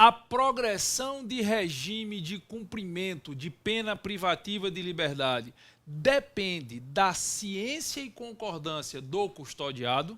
A progressão de regime de cumprimento de pena privativa de liberdade depende da ciência e concordância do custodiado.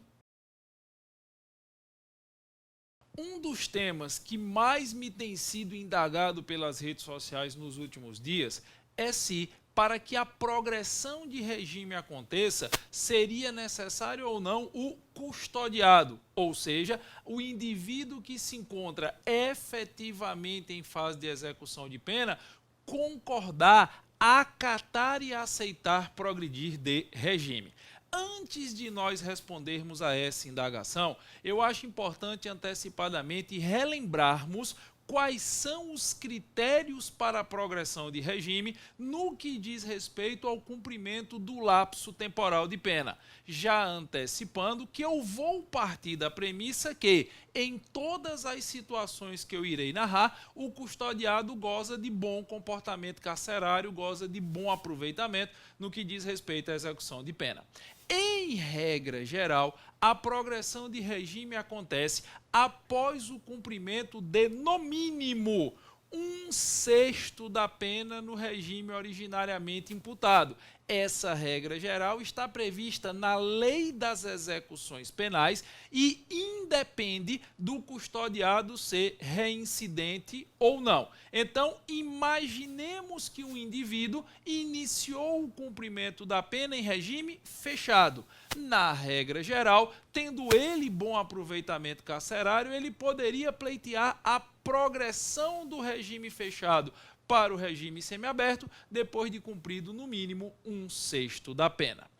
Um dos temas que mais me tem sido indagado pelas redes sociais nos últimos dias é se, para que a progressão de regime aconteça, seria necessário ou não o custodiado, ou seja, o indivíduo que se encontra efetivamente em fase de execução de pena concordar, acatar e aceitar progredir de regime. Antes de nós respondermos a essa indagação, eu acho importante antecipadamente relembrarmos quais são os critérios para a progressão de regime no que diz respeito ao cumprimento do lapso temporal de pena. Já antecipando que eu vou partir da premissa que, em todas as situações que eu irei narrar, o custodiado goza de bom comportamento carcerário, goza de bom aproveitamento no que diz respeito à execução de pena. Em regra geral, a progressão de regime acontece após o cumprimento de, no mínimo, 1/6 da pena no regime originariamente imputado. Essa regra geral está prevista na Lei das Execuções Penais e independe do custodiado ser reincidente ou não. Então, imaginemos que um indivíduo iniciou o cumprimento da pena em regime fechado. Na regra geral, tendo ele bom aproveitamento carcerário, ele poderia pleitear a progressão do regime fechado para o regime semiaberto, depois de cumprido no mínimo 1/6 da pena.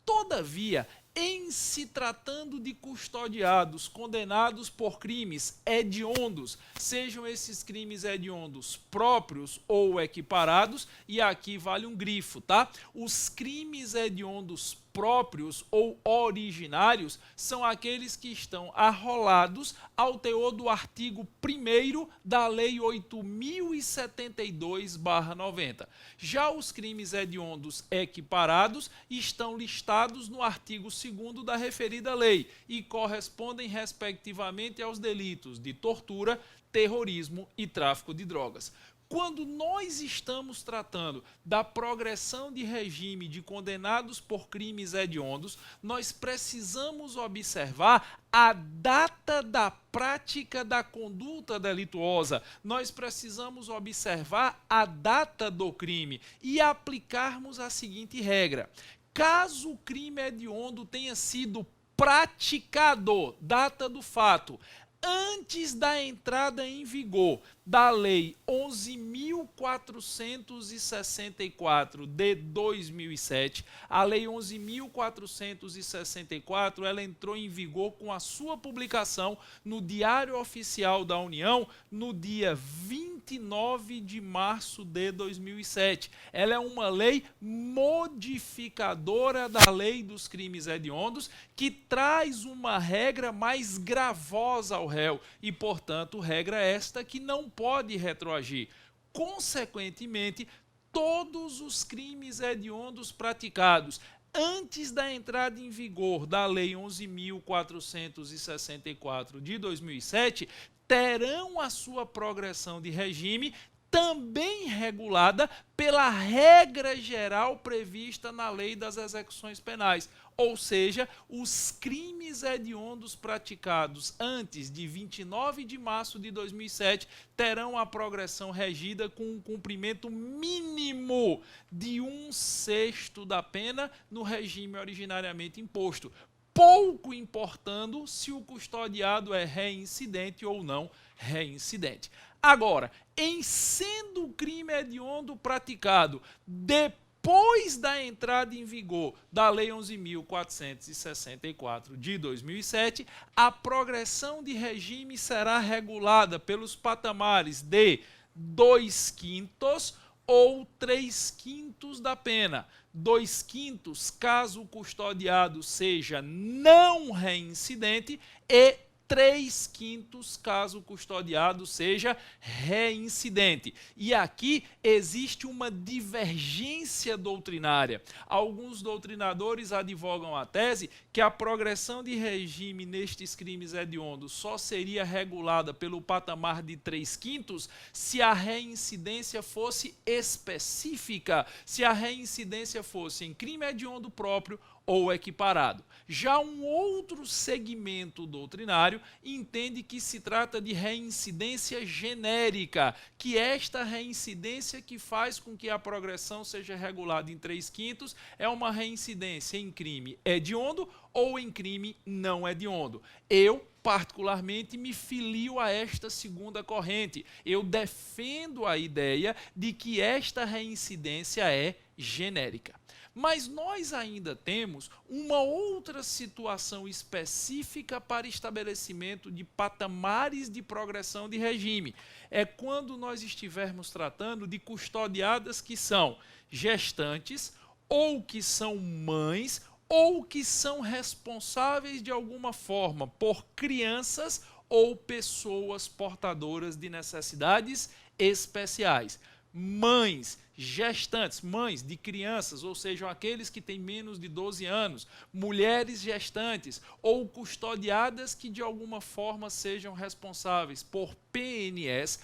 Todavia, em se tratando de custodiados condenados por crimes hediondos, sejam esses crimes hediondos próprios ou equiparados, e aqui vale um grifo, tá? Os crimes hediondos próprios ou originários são aqueles que estão arrolados ao teor do artigo 1º da Lei 8.072/90. Já os crimes hediondos equiparados estão listados no artigo 2º da referida lei e correspondem respectivamente aos delitos de tortura, terrorismo e tráfico de drogas. Quando nós estamos tratando da progressão de regime de condenados por crimes hediondos, nós precisamos observar a data da prática da conduta delituosa. Nós precisamos observar a data do crime e aplicarmos a seguinte regra: caso o crime hediondo tenha sido praticado, data do fato, antes da entrada em vigor da Lei 11.464 de 2007, a Lei 11.464, ela entrou em vigor com a sua publicação no Diário Oficial da União no dia 29 de março de 2007. Ela é uma lei modificadora da Lei dos Crimes Hediondos que traz uma regra mais gravosa ao réu e, portanto, regra esta que não pode retroagir. Consequentemente, todos os crimes hediondos praticados antes da entrada em vigor da Lei 11.464 de 2007 terão a sua progressão de regime também regulada pela regra geral prevista na Lei das Execuções Penais, ou seja, os crimes hediondos praticados antes de 29 de março de 2007 terão a progressão regida com um cumprimento mínimo de 1/6 da pena no regime originariamente imposto, pouco importando se o custodiado é reincidente ou não reincidente. Agora, em sendo o crime hediondo praticado depois da entrada em vigor da Lei 11.464 de 2007, a progressão de regime será regulada pelos patamares de 2/5 ou 3/5 da pena. 2/5 caso o custodiado seja não reincidente e 3/5 caso o custodiado seja reincidente. E aqui existe uma divergência doutrinária. Alguns doutrinadores advogam a tese que a progressão de regime nestes crimes hediondos só seria regulada pelo patamar de 3/5 se a reincidência fosse específica, se a reincidência fosse em crime hediondo próprio ou equiparado. Já um outro segmento doutrinário entende que se trata de reincidência genérica, que esta reincidência que faz com que a progressão seja regulada em 3/5 é uma reincidência em crime hediondo ou em crime não hediondo. Eu, particularmente, me filio a esta segunda corrente. Eu defendo a ideia de que esta reincidência é genérica. Mas nós ainda temos uma outra situação específica para estabelecimento de patamares de progressão de regime. É quando nós estivermos tratando de custodiadas que são gestantes, ou que são mães, ou que são responsáveis de alguma forma por crianças ou pessoas portadoras de necessidades especiais. Mães gestantes, mães de crianças, ou seja, aqueles que têm menos de 12 anos, mulheres gestantes ou custodiadas que de alguma forma sejam responsáveis por PNS,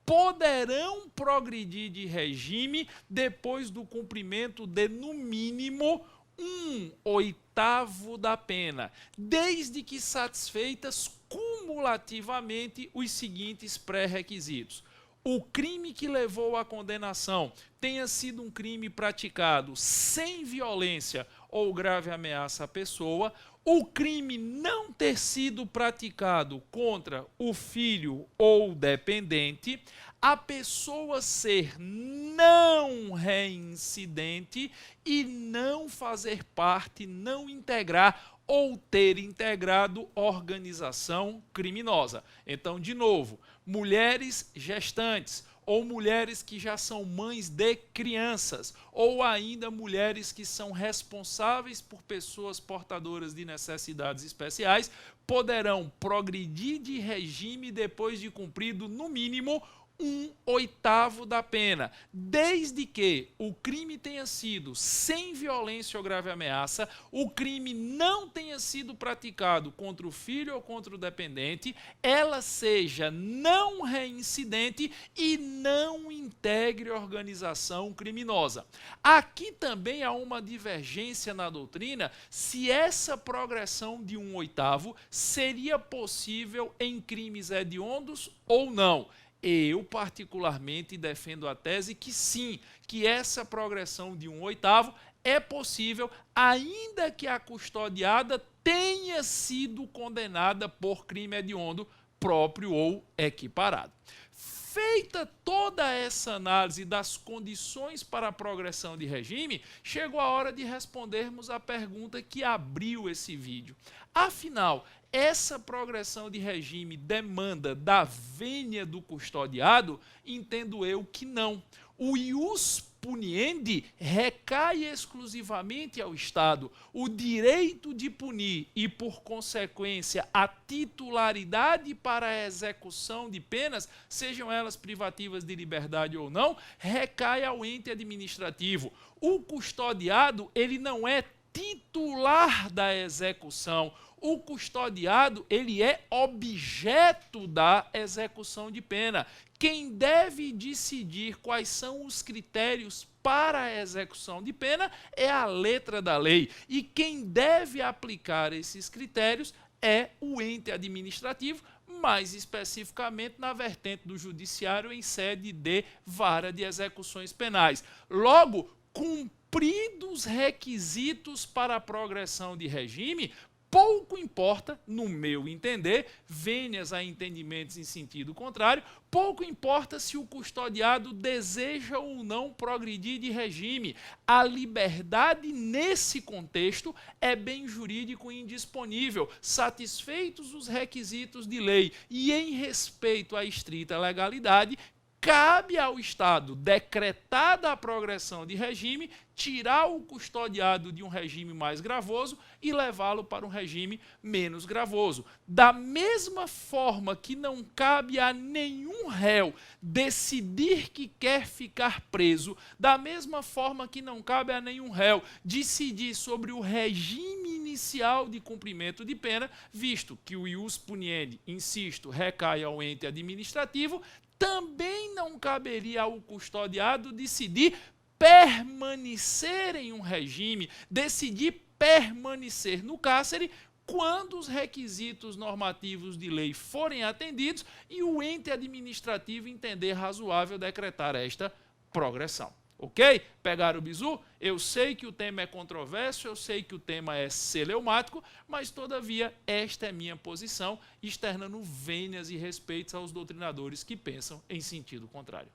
poderão progredir de regime depois do cumprimento de, no mínimo, 1/8 da pena, desde que satisfeitas cumulativamente os seguintes pré-requisitos. O crime que levou à condenação tenha sido um crime praticado sem violência ou grave ameaça à pessoa, o crime não ter sido praticado contra o filho ou dependente, a pessoa ser não reincidente e não fazer parte, não integrar ou ter integrado organização criminosa. Então, de novo, mulheres gestantes, ou mulheres que já são mães de crianças, ou ainda mulheres que são responsáveis por pessoas portadoras de necessidades especiais, poderão progredir de regime depois de cumprido, no mínimo, 1/8 da pena, desde que o crime tenha sido sem violência ou grave ameaça, o crime não tenha sido praticado contra o filho ou contra o dependente, ela seja não reincidente e não integre organização criminosa. Aqui também há uma divergência na doutrina se essa progressão de 1/8 seria possível em crimes hediondos ou não. Eu, particularmente, defendo a tese que sim, que essa progressão de 1/8 é possível, ainda que a custodiada tenha sido condenada por crime hediondo próprio ou equiparado. Feita toda essa análise das condições para a progressão de regime, chegou a hora de respondermos a pergunta que abriu esse vídeo. Afinal, essa progressão de regime demanda da vênia do custodiado? Entendo eu que não. O ius puniendi recai exclusivamente ao Estado. O direito de punir e, por consequência, a titularidade para a execução de penas, sejam elas privativas de liberdade ou não, recai ao ente administrativo. O custodiado, ele não é titular da execução. O custodiado, ele é objeto da execução de pena. Quem deve decidir quais são os critérios para a execução de pena é a letra da lei. E quem deve aplicar esses critérios é o ente administrativo, mais especificamente na vertente do judiciário em sede de vara de execuções penais. Logo, cumpridos requisitos para a progressão de regime, pouco importa, no meu entender, vênias a entendimentos em sentido contrário, pouco importa se o custodiado deseja ou não progredir de regime. A liberdade, nesse contexto, é bem jurídico indisponível, satisfeitos os requisitos de lei e em respeito à estrita legalidade, cabe ao Estado, decretada a progressão de regime, tirar o custodiado de um regime mais gravoso e levá-lo para um regime menos gravoso. Da mesma forma que não cabe a nenhum réu decidir que quer ficar preso, da mesma forma que não cabe a nenhum réu decidir sobre o regime inicial de cumprimento de pena, visto que o ius puniendi, insisto, recai ao ente administrativo, também não caberia ao custodiado decidir permanecer em um regime, decidir permanecer no cárcere quando os requisitos normativos de lei forem atendidos e o ente administrativo entender razoável decretar esta progressão. Ok? Pegaram o bizu? Eu sei que o tema é controverso, eu sei que o tema é celeumático, mas, todavia, esta é minha posição, externando vênias e respeitos aos doutrinadores que pensam em sentido contrário.